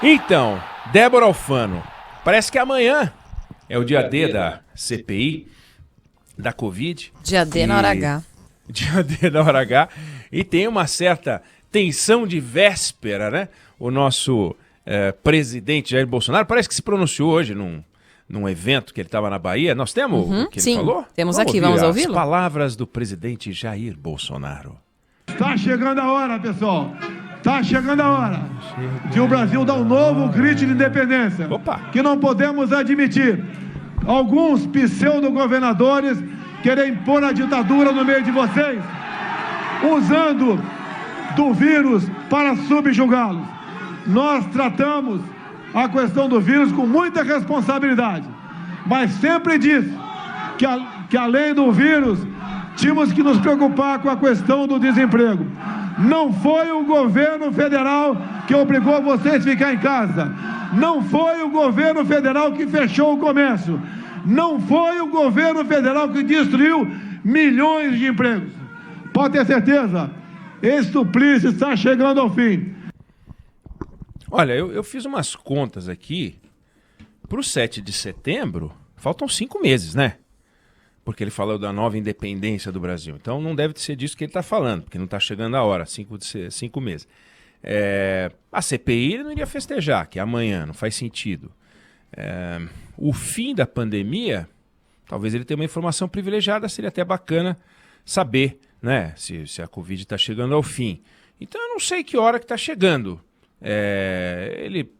Então, Débora Alfano, parece que amanhã é o dia D da CPI, da Covid. Dia D na hora H. Dia D na hora H. E tem uma certa tensão de véspera, né? O nosso presidente Jair Bolsonaro parece que se pronunciou hoje num evento que ele estava na Bahia. Nós temos o que ele falou? Temos aqui, vamos ouvi-lo? As palavras do presidente Jair Bolsonaro. Está chegando a hora, pessoal. Está chegando a hora de o Brasil dar um novo grito de independência. Que não podemos admitir alguns pseudo-governadores querem impor a ditadura no meio de vocês, usando do vírus para subjugá-los. Nós tratamos a questão do vírus com muita responsabilidade, mas sempre disse que além do vírus, tínhamos que nos preocupar com a questão do desemprego. Não foi o governo federal que obrigou vocês a ficar em casa. Não foi o governo federal que fechou o comércio. Não foi o governo federal que destruiu milhões de empregos. Pode ter certeza, esse suplício está chegando ao fim. Olha, eu fiz umas contas aqui. Para o 7 de setembro, faltam 5 meses, né? Porque ele falou da nova independência do Brasil. Então não deve ser disso que ele está falando, porque não está chegando a hora, 5 meses. A CPI ele não iria festejar, que é amanhã, não faz sentido. O fim da pandemia, talvez ele tenha uma informação privilegiada, seria até bacana saber, né, se a Covid está chegando ao fim. Então eu não sei que hora que está chegando. Ele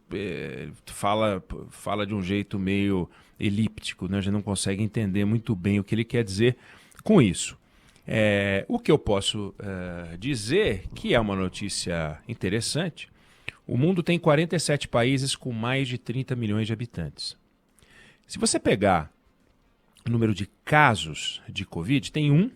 fala de um jeito meio elíptico, né? A gente não consegue entender muito bem o que ele quer dizer com isso. O que eu posso dizer, que é uma notícia interessante, o mundo tem 47 países com mais de 30 milhões de habitantes. Se você pegar o número de casos de Covid, tem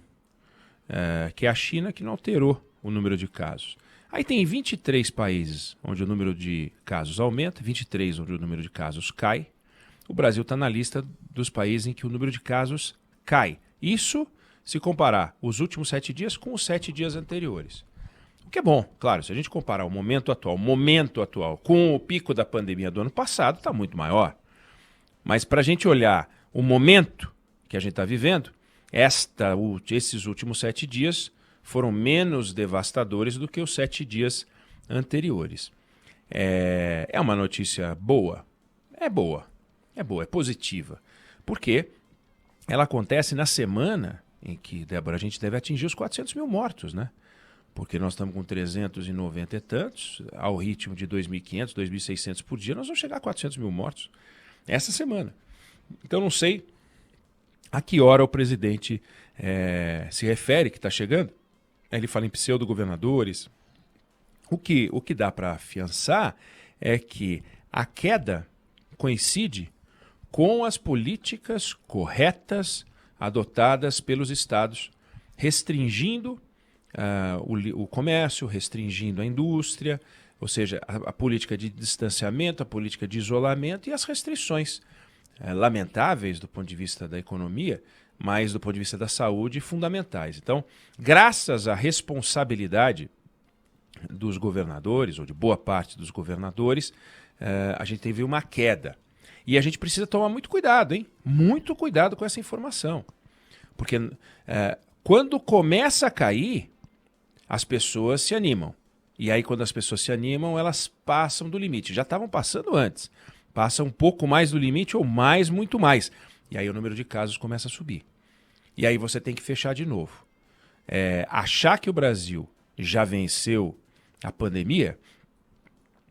que é a China, que não alterou o número de casos. Aí tem 23 países onde o número de casos aumenta, 23 onde o número de casos cai. O Brasil está na lista dos países em que o número de casos cai. Isso se comparar os últimos 7 dias com os 7 dias anteriores. O que é bom, claro, se a gente comparar o momento atual com o pico da pandemia do ano passado, está muito maior. Mas para a gente olhar o momento que a gente está vivendo, esses últimos 7 dias foram menos devastadores do que os 7 dias anteriores. É uma notícia boa? É boa, é positiva. Porque ela acontece na semana em que, Débora, a gente deve atingir os 400 mil mortos, né? Porque nós estamos com 390 e tantos, ao ritmo de 2.500, 2.600 por dia, nós vamos chegar a 400 mil mortos essa semana. Então não sei a que hora o presidente se refere que está chegando. Ele fala em pseudo-governadores. O que dá para afiançar é que a queda coincide com as políticas corretas adotadas pelos estados, restringindo o comércio, restringindo a indústria, ou seja, a política de distanciamento, a política de isolamento e as restrições lamentáveis do ponto de vista da economia, mas do ponto de vista da saúde, fundamentais. Então, graças à responsabilidade dos governadores, ou de boa parte dos governadores, a gente teve uma queda. E a gente precisa tomar muito cuidado, hein? Muito cuidado com essa informação. Porque quando começa a cair, as pessoas se animam. E aí, quando as pessoas se animam, elas passam do limite. Já estavam passando antes. Passam um pouco mais do limite ou muito mais. E aí o número de casos começa a subir. E aí você tem que fechar de novo. Achar que o Brasil já venceu a pandemia,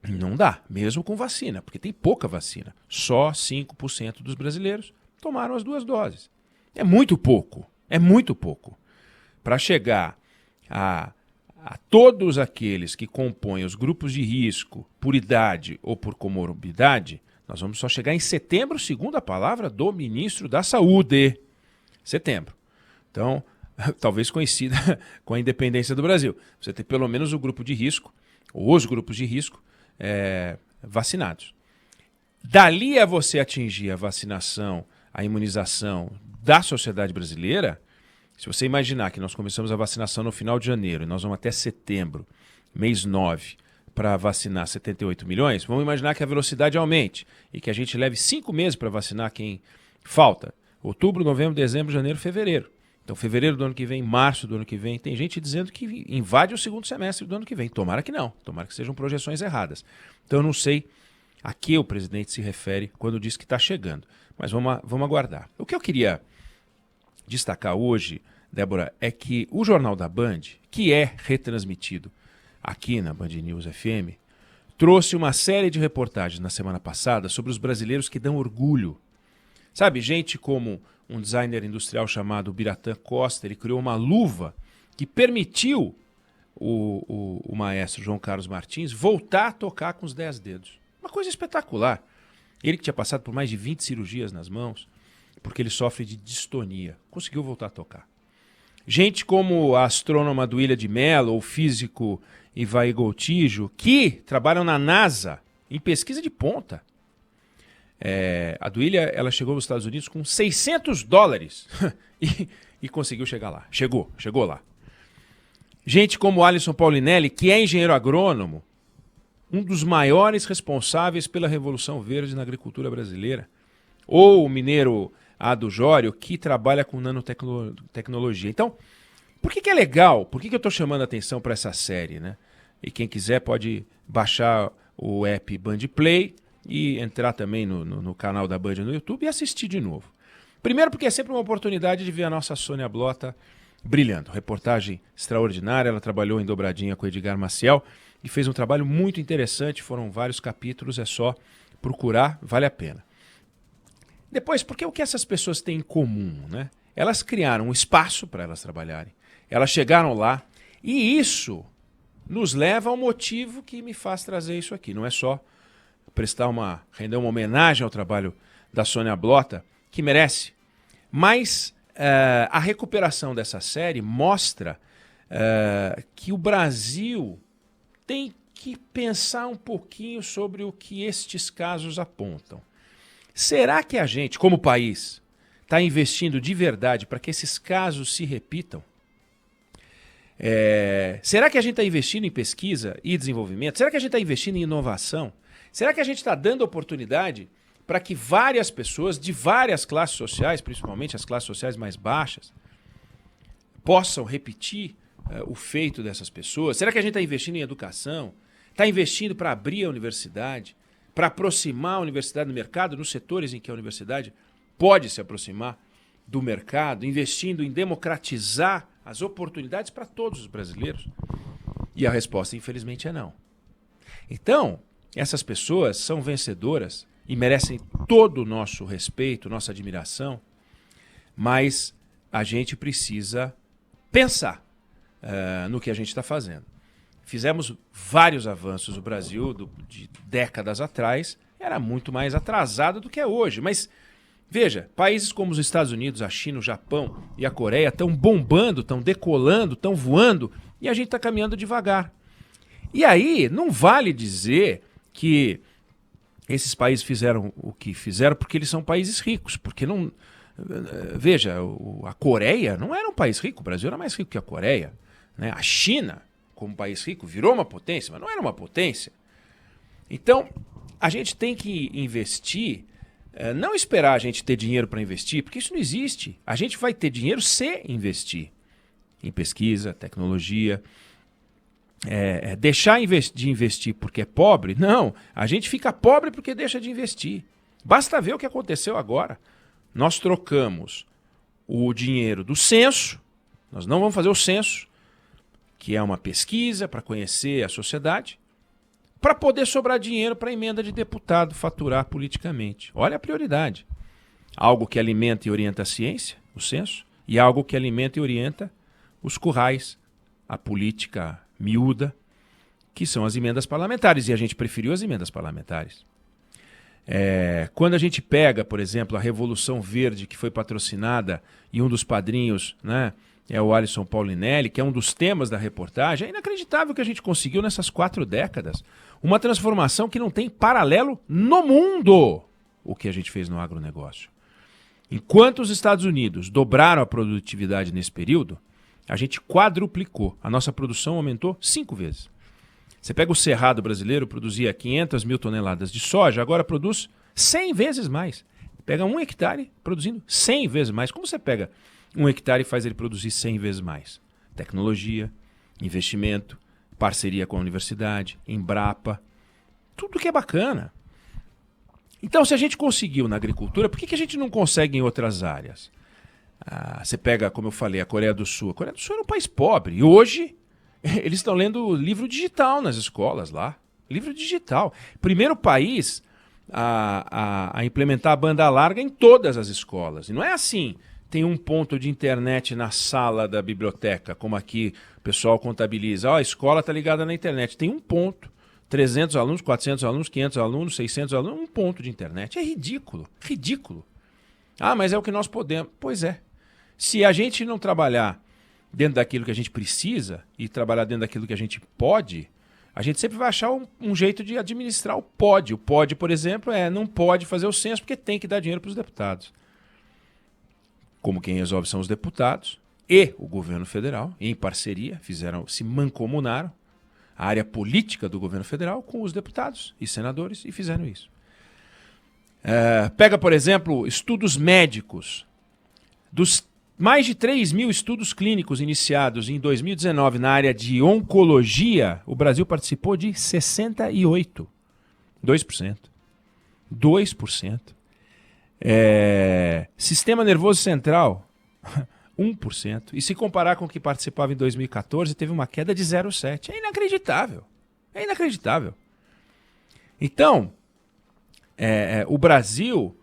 não dá, mesmo com vacina, porque tem pouca vacina. Só 5% dos brasileiros tomaram as 2 doses. É muito pouco, Para chegar a todos aqueles que compõem os grupos de risco por idade ou por comorbidade, nós vamos só chegar em setembro, segundo a palavra do ministro da Saúde. Setembro. Então, talvez coincida com a independência do Brasil. Você tem pelo menos o grupo de risco, ou os grupos de risco, vacinados. Dali a você atingir a vacinação, a imunização da sociedade brasileira, se você imaginar que nós começamos a vacinação no final de janeiro e nós vamos até setembro, mês 9, para vacinar 78 milhões, vamos imaginar que a velocidade aumente e que a gente leve 5 meses para vacinar quem falta. Outubro, novembro, dezembro, janeiro, fevereiro. Então, fevereiro do ano que vem, março do ano que vem, tem gente dizendo que invade o segundo semestre do ano que vem. Tomara que não. Tomara que sejam projeções erradas. Então, eu não sei a que o presidente se refere quando diz que está chegando. Mas vamos aguardar. O que eu queria destacar hoje, Débora, é que o Jornal da Band, que é retransmitido aqui na Band News FM, trouxe uma série de reportagens na semana passada sobre os brasileiros que dão orgulho. Sabe, gente como um designer industrial chamado Biratã Costa, ele criou uma luva que permitiu o maestro João Carlos Martins voltar a tocar com os 10 dedos. Uma coisa espetacular. Ele que tinha passado por mais de 20 cirurgias nas mãos, porque ele sofre de distonia, conseguiu voltar a tocar. Gente como a astrônoma Duília de Mello, ou físico Ivaí Goltijo, que trabalham na NASA em pesquisa de ponta. A Duília, ela chegou aos Estados Unidos com $600 e conseguiu chegar lá. Chegou lá. Gente como Alisson Paulinelli, que é engenheiro agrônomo, um dos maiores responsáveis pela Revolução Verde na agricultura brasileira. Ou o mineiro Ado Jório, que trabalha com nanotecnologia. Então, por que é legal? Por que eu estou chamando a atenção para essa série, né? E quem quiser pode baixar o app Band Play e entrar também no canal da Band no YouTube e assistir de novo. Primeiro porque é sempre uma oportunidade de ver a nossa Sônia Blota brilhando. Reportagem extraordinária, ela trabalhou em dobradinha com o Edgar Maciel e fez um trabalho muito interessante, foram vários capítulos, é só procurar, vale a pena. Depois, porque o que essas pessoas têm em comum, né? Elas criaram um espaço para elas trabalharem, elas chegaram lá e isso nos leva ao motivo que me faz trazer isso aqui. Não é só render uma homenagem ao trabalho da Sônia Blota, que merece, mas a recuperação dessa série mostra que o Brasil tem que pensar um pouquinho sobre o que estes casos apontam. Será que a gente, como país, está investindo de verdade para que esses casos se repitam? Será que a gente está investindo em pesquisa e desenvolvimento? Será que a gente está investindo em inovação? Será que a gente está dando oportunidade para que várias pessoas de várias classes sociais, principalmente as classes sociais mais baixas, possam repetir o feito dessas pessoas? Será que a gente está investindo em educação? Está investindo para abrir a universidade? Para aproximar a universidade do mercado, nos setores em que a universidade pode se aproximar do mercado, investindo em democratizar as oportunidades para todos os brasileiros? E a resposta, infelizmente, é não. Então, essas pessoas são vencedoras e merecem todo o nosso respeito, nossa admiração, mas a gente precisa pensar no que a gente está fazendo. Fizemos vários avanços. O Brasil, de décadas atrás, era muito mais atrasado do que é hoje. Mas, veja, países como os Estados Unidos, a China, o Japão e a Coreia estão bombando, estão decolando, estão voando, e a gente está caminhando devagar. E aí, não vale dizer que esses países fizeram o que fizeram porque eles são países ricos. Porque não... Veja, a Coreia não era um país rico, o Brasil era mais rico que a Coreia, né? A China, como país rico, virou uma potência, mas não era uma potência. Então, a gente tem que investir, não esperar a gente ter dinheiro para investir, porque isso não existe. A gente vai ter dinheiro se investir em pesquisa, tecnologia. Deixar de investir porque é pobre? Não, a gente fica pobre porque deixa de investir. Basta ver o que aconteceu agora. Nós trocamos o dinheiro do censo, nós não vamos fazer o censo, que é uma pesquisa para conhecer a sociedade, para poder sobrar dinheiro para a emenda de deputado faturar politicamente. Olha a prioridade. Algo que alimenta e orienta a ciência, o censo, e algo que alimenta e orienta os currais, a política miúda, que são as emendas parlamentares, e a gente preferiu as emendas parlamentares. Quando a gente pega, por exemplo, a Revolução Verde, que foi patrocinada, e um dos padrinhos, né, é o Alisson Paulinelli, que é um dos temas da reportagem, é inacreditável que a gente conseguiu nessas 4 décadas uma transformação que não tem paralelo no mundo, o que a gente fez no agronegócio. Enquanto os Estados Unidos dobraram a produtividade nesse período, a gente quadruplicou. A nossa produção aumentou 5 vezes. Você pega o Cerrado brasileiro, produzia 500 mil toneladas de soja, agora produz 100 vezes mais. Pega 1 hectare produzindo 100 vezes mais. Como você pega 1 hectare e faz ele produzir 100 vezes mais? Tecnologia, investimento, parceria com a universidade, Embrapa, tudo que é bacana. Então, se a gente conseguiu na agricultura, por que a gente não consegue em outras áreas? Você pega, como eu falei, a Coreia do Sul. A Coreia do Sul era um país pobre. E hoje, eles estão lendo livro digital nas escolas lá. Livro digital. Primeiro país a implementar a banda larga em todas as escolas. E não é assim, tem um ponto de internet na sala da biblioteca, como aqui o pessoal contabiliza. A escola está ligada na internet. Tem um ponto. 300 alunos, 400 alunos, 500 alunos, 600 alunos, um ponto de internet. É ridículo, ridículo. Mas é o que nós podemos. Pois é. Se a gente não trabalhar dentro daquilo que a gente precisa e trabalhar dentro daquilo que a gente pode, a gente sempre vai achar um jeito de administrar o pode. O pode, por exemplo, não pode fazer o censo porque tem que dar dinheiro para os deputados. Como quem resolve são os deputados e o governo federal, em parceria, se mancomunaram, a área política do governo federal com os deputados e senadores, e fizeram isso. Pega, por exemplo, estudos médicos. Dos mais de 3 mil estudos clínicos iniciados em 2019 na área de oncologia, o Brasil participou de 68. 2%. 2%. Sistema nervoso central, 1%. E se comparar com o que participava em 2014, teve uma queda de 0,7%. É inacreditável. É inacreditável. Então, o Brasil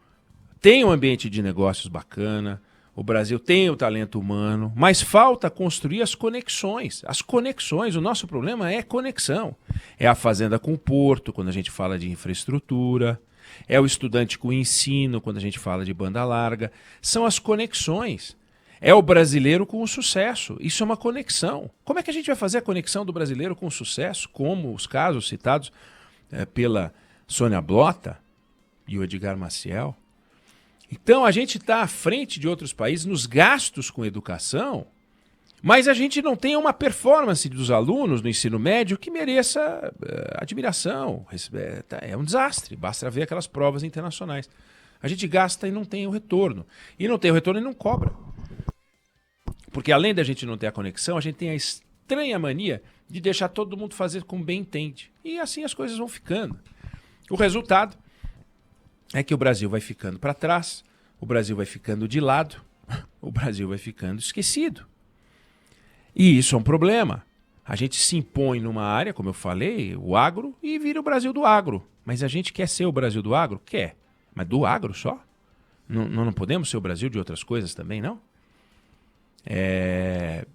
tem um ambiente de negócios bacana, o Brasil tem o talento humano, mas falta construir as conexões. As conexões, o nosso problema é conexão. É a fazenda com o porto, quando a gente fala de infraestrutura, é o estudante com o ensino, quando a gente fala de banda larga. São as conexões. É o brasileiro com o sucesso. Isso é uma conexão. Como é que a gente vai fazer a conexão do brasileiro com o sucesso, como os casos citados pela Sônia Blota e o Edgar Maciel? Então, a gente está à frente de outros países nos gastos com educação, mas a gente não tem uma performance dos alunos no ensino médio que mereça admiração. É um desastre, basta ver aquelas provas internacionais. A gente gasta e não tem o retorno. E não tem o retorno e não cobra. Porque além da gente não ter a conexão, a gente tem a estranha mania de deixar todo mundo fazer como bem entende. E assim as coisas vão ficando. O resultado é que o Brasil vai ficando para trás, o Brasil vai ficando de lado, o Brasil vai ficando esquecido. E isso é um problema. A gente se impõe numa área, como eu falei, o agro, e vira o Brasil do agro. Mas a gente quer ser o Brasil do agro? Quer. Mas do agro só? Não podemos ser o Brasil de outras coisas também, não? É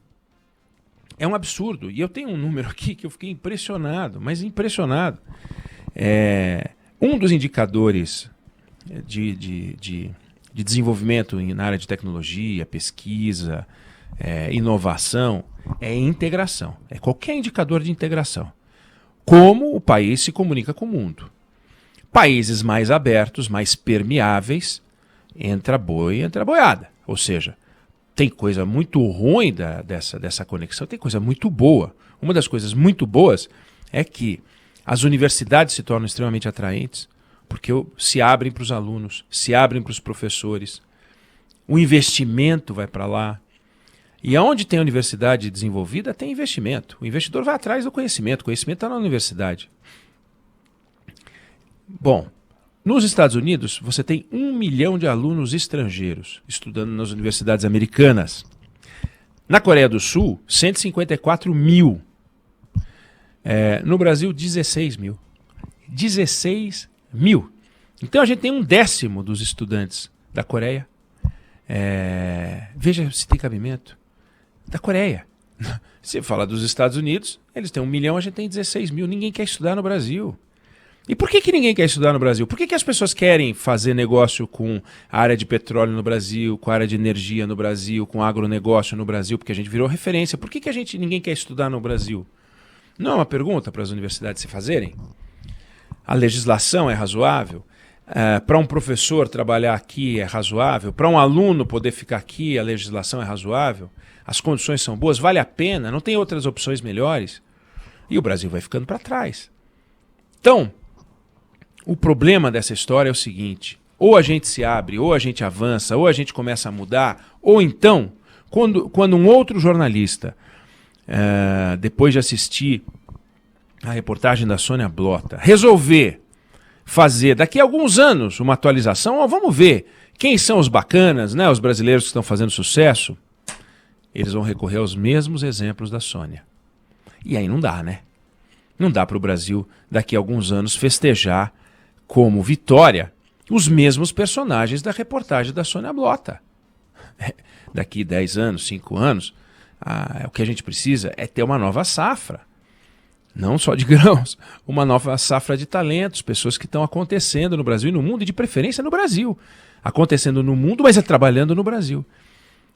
um absurdo. E eu tenho um número aqui que eu fiquei impressionado, mas impressionado. Um dos indicadores de desenvolvimento na área de tecnologia, pesquisa, inovação, é integração. É qualquer indicador de integração. Como o país se comunica com o mundo. Países mais abertos, mais permeáveis, entra boi, entra boiada. Ou seja, tem coisa muito ruim dessa conexão, tem coisa muito boa. Uma das coisas muito boas é que as universidades se tornam extremamente atraentes, porque se abrem para os alunos, se abrem para os professores, o investimento vai para lá. E onde tem universidade desenvolvida, tem investimento. O investidor vai atrás do conhecimento, o conhecimento está na universidade. Bom, nos Estados Unidos, você tem 1 milhão de alunos estrangeiros estudando nas universidades americanas. Na Coreia do Sul, 154 mil. No Brasil, 16 mil. 16 mil. Então, a gente tem 1/10 dos estudantes da Coreia. Veja se tem cabimento. Da Coreia. Se fala dos Estados Unidos, eles têm 1 milhão, a gente tem 16 mil. Ninguém quer estudar no Brasil. E por que ninguém quer estudar no Brasil? Por que as pessoas querem fazer negócio com a área de petróleo no Brasil, com a área de energia no Brasil, com agronegócio no Brasil? Porque a gente virou referência. Por que ninguém quer estudar no Brasil? Não é uma pergunta para as universidades se fazerem? A legislação é razoável? Para um professor trabalhar aqui é razoável? Para um aluno poder ficar aqui, a legislação é razoável? As condições são boas? Vale a pena? Não tem outras opções melhores? E o Brasil vai ficando para trás. Então, o problema dessa história é o seguinte: ou a gente se abre, ou a gente avança, ou a gente começa a mudar, ou então, quando um outro jornalista, depois de assistir a reportagem da Sônia Blota, resolver fazer daqui a alguns anos uma atualização, vamos ver quem são os bacanas, né, os brasileiros que estão fazendo sucesso, eles vão recorrer aos mesmos exemplos da Sônia. E aí não dá, né? Não dá para o Brasil, daqui a alguns anos, festejar como vitória os mesmos personagens da reportagem da Sônia Blota. Daqui 10 anos, 5 anos, o que a gente precisa é ter uma nova safra. Não só de grãos, uma nova safra de talentos, pessoas que estão acontecendo no Brasil e no mundo, e de preferência no Brasil. Acontecendo no mundo, mas trabalhando no Brasil.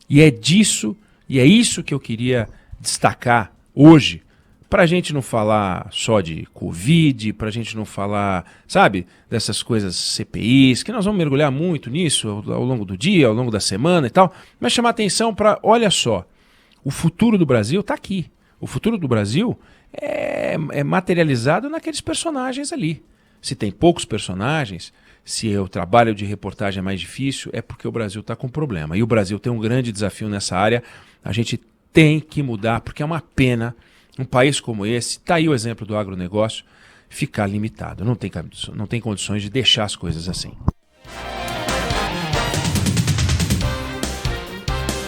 E é disso, e é isso que eu queria destacar hoje, para a gente não falar só de Covid, para a gente não falar, sabe, dessas coisas CPIs, que nós vamos mergulhar muito nisso ao longo do dia, ao longo da semana e tal, mas chamar atenção para, olha só, o futuro do Brasil está aqui. O futuro do Brasil é materializado naqueles personagens ali. Se tem poucos personagens, se o trabalho de reportagem é mais difícil, é porque o Brasil está com problema. E o Brasil tem um grande desafio nessa área. A gente tem que mudar, porque é uma pena um país como esse, está aí o exemplo do agronegócio, ficar limitado. Não tem condições de deixar as coisas assim.